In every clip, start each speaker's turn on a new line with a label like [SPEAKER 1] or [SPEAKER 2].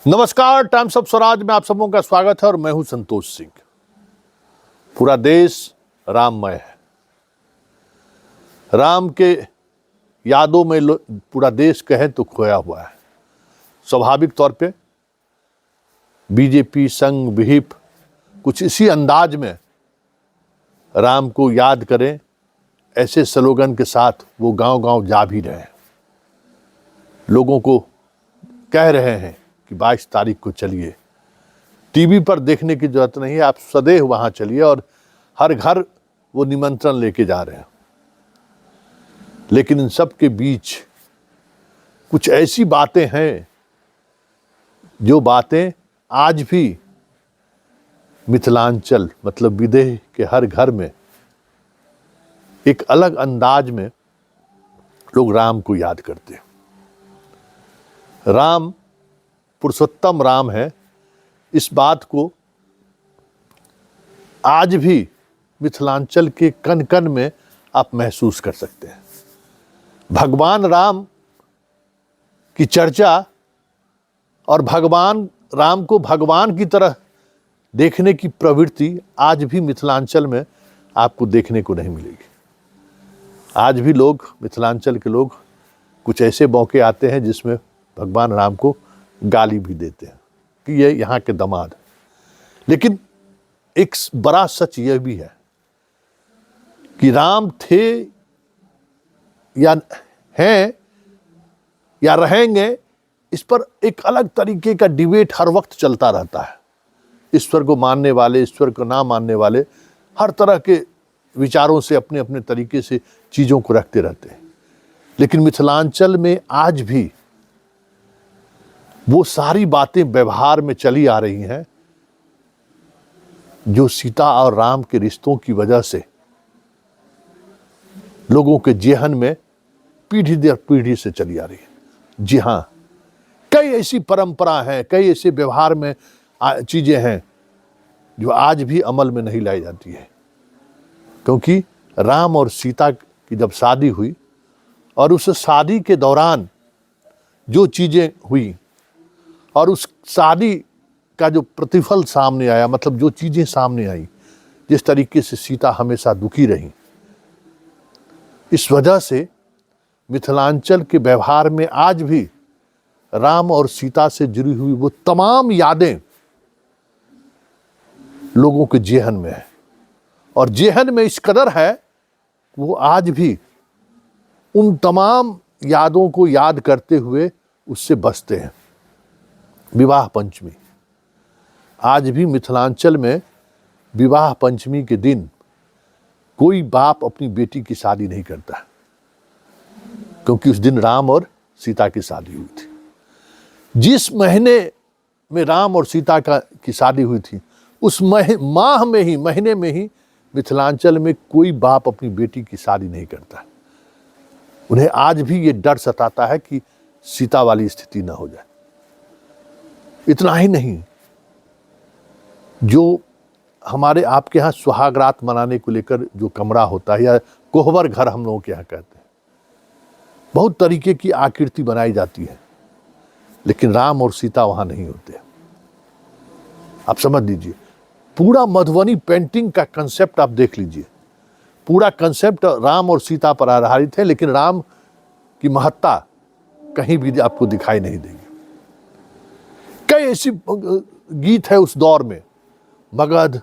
[SPEAKER 1] नमस्कार, times of Swaraj में आप सबों का स्वागत है और मैं हूं संतोष सिंह। पूरा देश राममय है। राम के यादों में पूरा देश कहे तो खोया हुआ है। स्वाभाविक तौर पे बीजेपी, संघ, विहिप कुछ इसी अंदाज में राम को याद करें, ऐसे स्लोगन के साथ वो गांव-गांव जा भी रहे हैं। लोगों को कह रहे हैं कि 22 तारीख को चलिए। टीवी पर देखने की जरूरत नहीं है, आप सदैव वहां चलिए और हर घर वो निमंत्रण लेके जा रहे हैं। लेकिन इन सब के बीच कुछ ऐसी बातें हैं जो बातें आज भी मिथिलांचल मतलब विदेह के हर घर में एक अलग अंदाज में लोग राम को याद करते हैं। राम पुरुषोत्तम राम है, इस बात को आज भी मिथिलांचल के कण कण में आप महसूस कर सकते हैं। भगवान राम की चर्चा और भगवान राम को भगवान की तरह देखने की प्रवृत्ति आज भी मिथिलांचल में आपको देखने को नहीं मिलेगी। आज भी लोग, मिथिलांचल के लोग, कुछ ऐसे मौके आते हैं जिसमें भगवान राम को गाली भी देते हैं कि ये यहाँ के दामाद। लेकिन एक बड़ा सच यह भी है कि राम थे या हैं या रहेंगे, इस पर एक अलग तरीके का डिबेट हर वक्त चलता रहता है। ईश्वर को मानने वाले, ईश्वर को ना मानने वाले हर तरह के विचारों से अपने अपने तरीके से चीज़ों को रखते रहते हैं। लेकिन मिथिलांचल में आज भी वो सारी बातें व्यवहार में चली आ रही हैं जो सीता और राम के रिश्तों की वजह से लोगों के जेहन में पीढ़ी दर पीढ़ी से चली आ रही है। जी हाँ, कई ऐसी परंपरा हैं, कई ऐसे व्यवहार में चीजें हैं जो आज भी अमल में नहीं लाई जाती है। क्योंकि राम और सीता की जब शादी हुई और उस शादी के दौरान जो चीजें हुई और उस शादी का जो प्रतिफल सामने आया, मतलब जो चीजें सामने आई, जिस तरीके से सीता हमेशा दुखी रही, इस वजह से मिथिलांचल के व्यवहार में आज भी राम और सीता से जुड़ी हुई वो तमाम यादें लोगों के जेहन में है। और जेहन में इस कदर है वो आज भी उन तमाम यादों को याद करते हुए उससे बसते हैं। विवाह पंचमी, आज भी मिथिलांचल में विवाह पंचमी के दिन कोई बाप अपनी बेटी की शादी नहीं करता, क्योंकि उस दिन राम और सीता की शादी हुई थी। जिस महीने में राम और सीता की शादी हुई थी, उस महीने में ही मिथिलांचल में कोई बाप अपनी बेटी की शादी नहीं करता। उन्हें आज भी ये डर सताता है कि सीता वाली स्थिति ना हो जाए। इतना ही नहीं, जो हमारे आपके यहाँ सुहागरात मनाने को लेकर जो कमरा होता है या कोहबर घर हम लोगों के यहाँ कहते हैं, बहुत तरीके की आकृति बनाई जाती है, लेकिन राम और सीता वहां नहीं होते। आप समझ लीजिए, पूरा मधुबनी पेंटिंग का कंसेप्ट आप देख लीजिए। पूरा कंसेप्ट राम और सीता पर आधारित है, लेकिन राम की महत्ता कहीं भी आपको दिखाई नहीं देगी। कई ऐसी गीत है उस दौर में, मगध,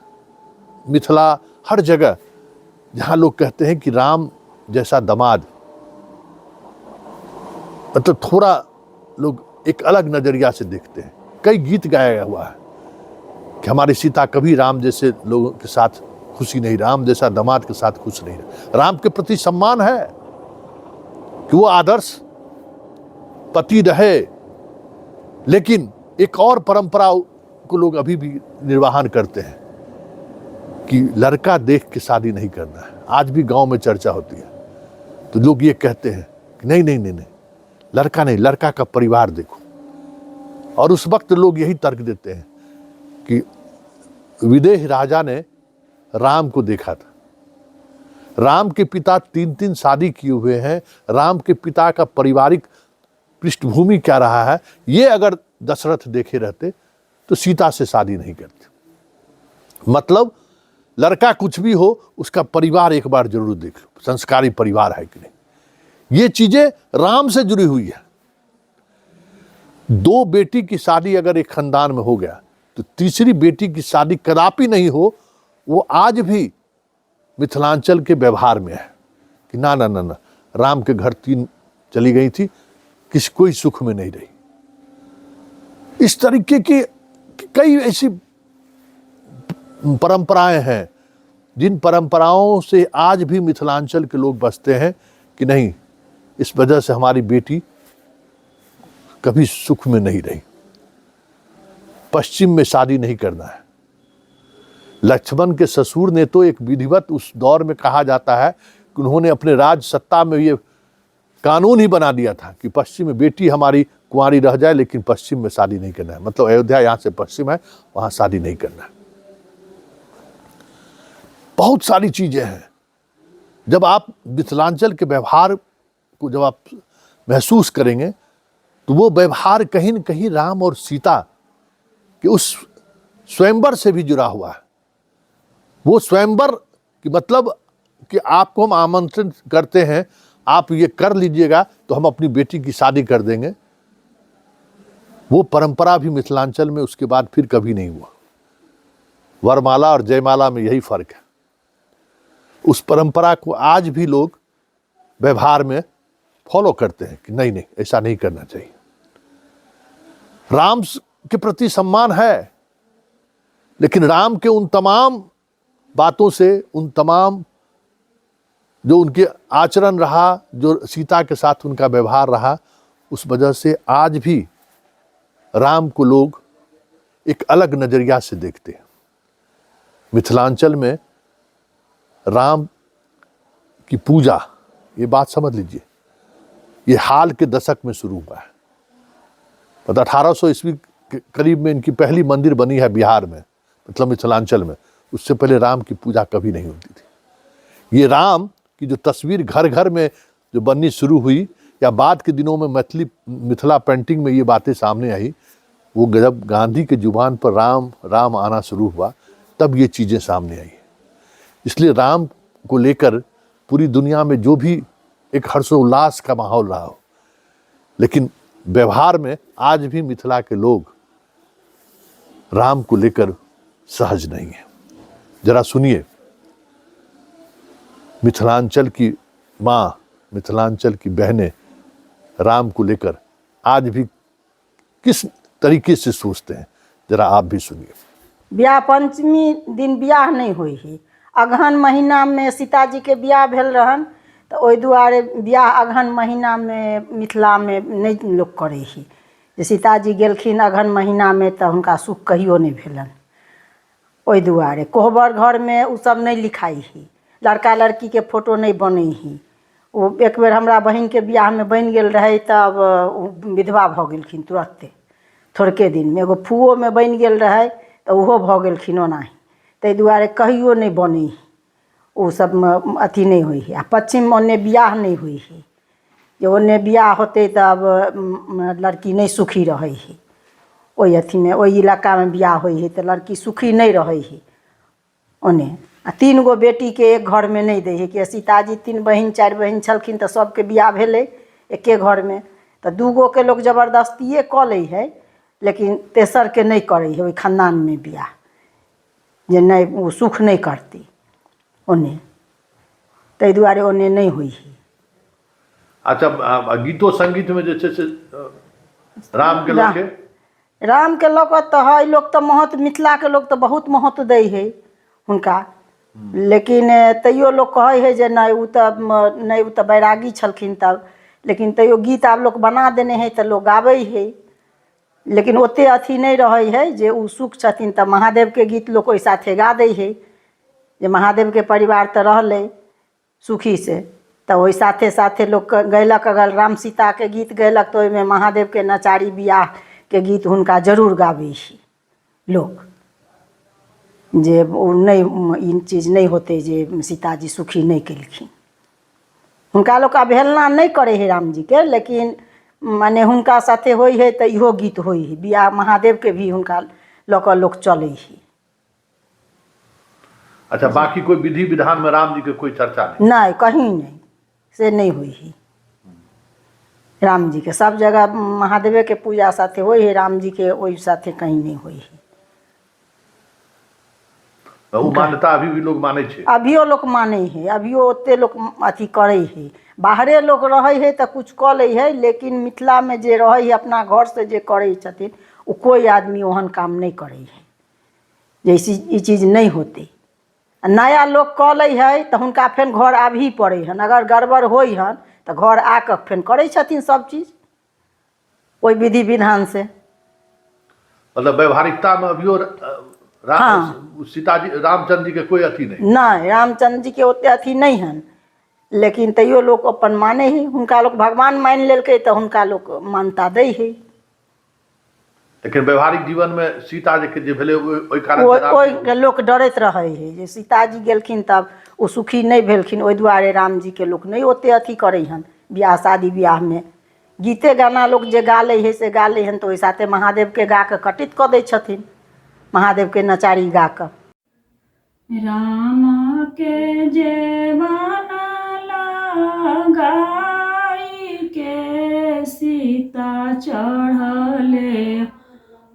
[SPEAKER 1] मिथिला, हर जगह, जहां लोग कहते हैं कि राम जैसा दामाद, मतलब थोड़ा लोग एक अलग नजरिया से देखते हैं। कई गीत गाया हुआ है कि हमारी सीता कभी राम जैसे लोगों के साथ खुशी नहीं, राम जैसा दामाद के साथ खुश नहीं। राम के प्रति सम्मान है कि वो आदर्श पति रहे, लेकिन एक और परंपरा को लोग अभी भी निर्वाहन करते हैं कि लड़का देख के शादी नहीं करना है। आज भी गांव में चर्चा होती है तो लोग ये कहते हैं कि नहीं नहीं नहीं नहीं, लड़का नहीं, लड़का का परिवार देखो। और उस वक्त लोग यही तर्क देते हैं कि विदेह राजा ने राम को देखा था, राम के पिता 3-3 शादी किए हुए हैं, राम के पिता का पारिवारिक पृष्ठभूमि क्या रहा है, ये अगर दशरथ देखे रहते तो सीता से शादी नहीं करते। मतलब लड़का कुछ भी हो, उसका परिवार एक बार जरूर देख लो, संस्कारी परिवार है कि नहीं। ये चीजें राम से जुड़ी हुई है। दो बेटी की शादी अगर एक खानदान में हो गया तो तीसरी बेटी की शादी कदापि नहीं हो। वो आज भी मिथिलांचल के व्यवहार में है कि ना ना ना ना, राम के घर 3 चली गई थी, किसी कोई सुख में नहीं रही। इस तरीके की कई ऐसी परंपराएं हैं जिन परंपराओं से आज भी मिथिलांचल के लोग बसते हैं कि नहीं, इस वजह से हमारी बेटी कभी सुख में नहीं रही। पश्चिम में शादी नहीं करना है। लक्ष्मण के ससुर ने तो एक विधिवत उस दौर में कहा जाता है कि उन्होंने अपने राज सत्ता में ये कानून ही बना दिया था कि पश्चिम में बेटी हमारी कुंवारी रह जाए लेकिन पश्चिम में शादी नहीं करना है। मतलब अयोध्या यहां से पश्चिम है, वहां शादी नहीं करना है। बहुत सारी चीजें हैं। जब आप मिथिलांचल के व्यवहार को जब आप महसूस करेंगे तो वो व्यवहार कहीं न कहीं राम और सीता के उस स्वयंवर से भी जुड़ा हुआ है। वो स्वयंवर कि मतलब कि आपको हम आमंत्रित करते हैं, आप ये कर लीजिएगा तो हम अपनी बेटी की शादी कर देंगे। वो परंपरा भी मिथिलांचल में उसके बाद फिर कभी नहीं हुआ। वरमाला और जयमाला में यही फर्क है। उस परंपरा को आज भी लोग व्यवहार में फॉलो करते हैं कि नहीं नहीं, ऐसा नहीं करना चाहिए। राम के प्रति सम्मान है, लेकिन राम के उन तमाम बातों से, उन तमाम जो उनके आचरण रहा, जो सीता के साथ उनका व्यवहार रहा, उस वजह से आज भी राम को लोग एक अलग नजरिया से देखते हैं। मिथिलांचल में राम की पूजा, ये बात समझ लीजिए, ये हाल के दशक में शुरू हुआ है। 1800 ईस्वी के करीब में इनकी पहली मंदिर बनी है बिहार में, मतलब मिथिलांचल में। उससे पहले राम की पूजा कभी नहीं होती थी। ये राम की जो तस्वीर घर घर में जो बननी शुरू हुई, या बाद के दिनों में मिथिला पेंटिंग में ये बातें सामने आई, वो जब गांधी के जुबान पर राम राम आना शुरू हुआ, तब ये चीज़ें सामने आई। इसलिए राम को लेकर पूरी दुनिया में जो भी एक हर्षोल्लास का माहौल रहा हो, लेकिन व्यवहार में आज भी मिथिला के लोग राम को लेकर सहज नहीं है। जरा सुनिए, मिथिलांचल की माँ, मिथिलांचल की बहनें राम को लेकर आज भी किस तरीके से सोचते हैं, जरा आप भी सुनिए।
[SPEAKER 2] ब्याह पंचमी दिन ब्याह नहीं हुई ही। अगहन महीना में सीताजी के ब्याह भेल रहन, तो ओहि दुआरे ब्याह अगहन महीना में मिथिला में नहीं लोग करे ही। जे सीताजी गेलखिन अगहन महीना में तो हुनका सुख कहियो नहीं भेलन। ओहि दुआरे कोहबर घर में उ सब नहीं लिखाई ही, लड़का लड़की के फोटो नहीं बने ही। वो एक बेर हमरा बहन के ब्याह में बन गेल रहे, तब विधवा भ गेलखिन तुरंते, थोड़के दिन में। एगो फुओ में बन गेल रहे तो उहो भ गेलखिन ओनाही। ताहि दुआरे कहियो नहीं बने ही, वो सब में अथी नहीं हुई है। आ पश्चिम ओन्ने ब्याह नहीं हुई है। जे ओन्ने ब्याह होते तब लड़की नहीं सुखी रहे ही। ओहि अथी में, ओहि इलाका में ब्याह हुई है तो लड़की सुखी नहीं रहे ही ओन्ने। आ 3 गो बेटी के एक घर में नहीं दे है कि सीताजी 3 बहिन 4 बहिन छलखिन तो सबके ब्याह भेले एके घर में, तो 2 गो के लोग जबरदस्तिए कऽ लै है, लेकिन तेसर के नहीं करे है ओहि खानदान में ब्याह, जे नहीं वो सुख नहीं करती ओन्ने। ताहि दुआरे ओन्ने नहीं हुई है।
[SPEAKER 1] अच्छा, गीतो संगीत में जैसे से राम के लोग
[SPEAKER 2] राम के लोग तो है, लोग तो महत्व, मिथिला के लोग तो बहुत महत्व दे है हुनका। लेकिन तैयो लोग कहे है जे नहीं उ तो बैरागी छलखिन तब, लेकिन तैयो गीत आब लोग बना देने है तो लोग गावे है। लेकिन ओते अथी नहीं रहे है जे उ सुख छथिन तो महादेव के गीत लोग ओहि साथे गा दे है, जे महादेव के परिवार तो रहले सुखी से, तो वही साथे साथे लोग गैलक। अगर राम सीता के गीत गैलक तो ओहिमे महादेव के नचारी बियाह के गीत हुनका जरूर गावे ही लोग, जे नहीं इन चीज़ नहीं होते जे सीताजी सुखी नहीं केलखिन। हुनका लोग अवहेलना नहीं करे है राम जी के, लेकिन माने हुनका साथे होइ है तो इहो गीत होइ है। बियाह महादेव के भी हुनका लऽ कऽ लोक चलै है।
[SPEAKER 1] अच्छा, बाकी कोई विधि विधान में राम जी के कोई चर्चा नहीं?
[SPEAKER 2] नहीं, कहीं नहीं, से नहीं हुई है। राम जी के सब जगह महादेव के पूजा साथे होइ है, राम जी के ओहि साथे कहीं नहीं होइ है।
[SPEAKER 1] वो मान्यता अभी भी लोग माने छे?
[SPEAKER 2] अभियो लोग माने है, अभियो ओते लोग अथी करे है। बाहरे लोग रहे है तो कुछ कऽ लै है, लेकिन मिथिला में जे रहे है अपना घर से जे करे छथिन वो कोई आदमी ओहन काम नहीं करे है जैसी ई चीज नहीं होते। नया लोग कऽ लै है तो हुनका फेन घर आबही पड़े हन, अगर गड़बड़ होइ हन तो घर आके फेन करे छथिन सब चीज ओई विधि विधान से।
[SPEAKER 1] मतलब व्यवहारिकता में अभियो सीता जी रामचंद्र जी के कोई अथी नहीं?
[SPEAKER 2] नहीं, रामचंद्र जी के ओते अथी नहीं हन, लेकिन तैयो लोग अपन माने ही, हुनका लोग भगवान मान लेलकै तो हुनका लोग मानता दै है।
[SPEAKER 1] लेकिन व्यवहारिक जीवन में सीता जी के जे भेलै ओहि कारण
[SPEAKER 2] ओहि लोक डरैत रहे है जे सीताजी गेलखिन तब ओ सुखी नहीं भेलखिन, ओहि दुआरे राम जी के लोक नहीं ओते अथी करे हन। बियाह शादी बियाह में गीते गाना लोग जे गाले है से गाले हन, तो ओहि साथे महादेव के गा के कटित कऽ दै छथिन, महादेव के नचारी गा के।
[SPEAKER 3] राम के जेवाना लगाई के सीता चढ़ले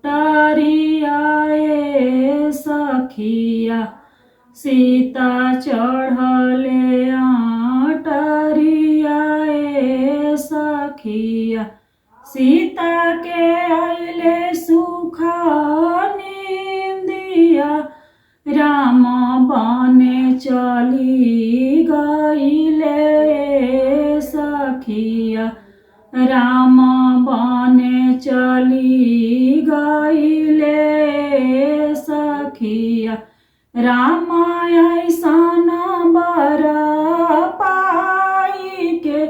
[SPEAKER 3] टरियाए सखिया, सीता चढ़ले टरियाए सखिया, सीता के आइले सुख निंदिया, राम बने चली गईले सखिया, राम बने चली गईले सखिया, राम ऐसन बर पाई के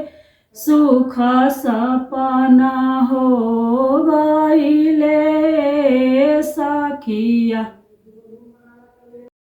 [SPEAKER 3] सुख सपना हो गईले सखिया।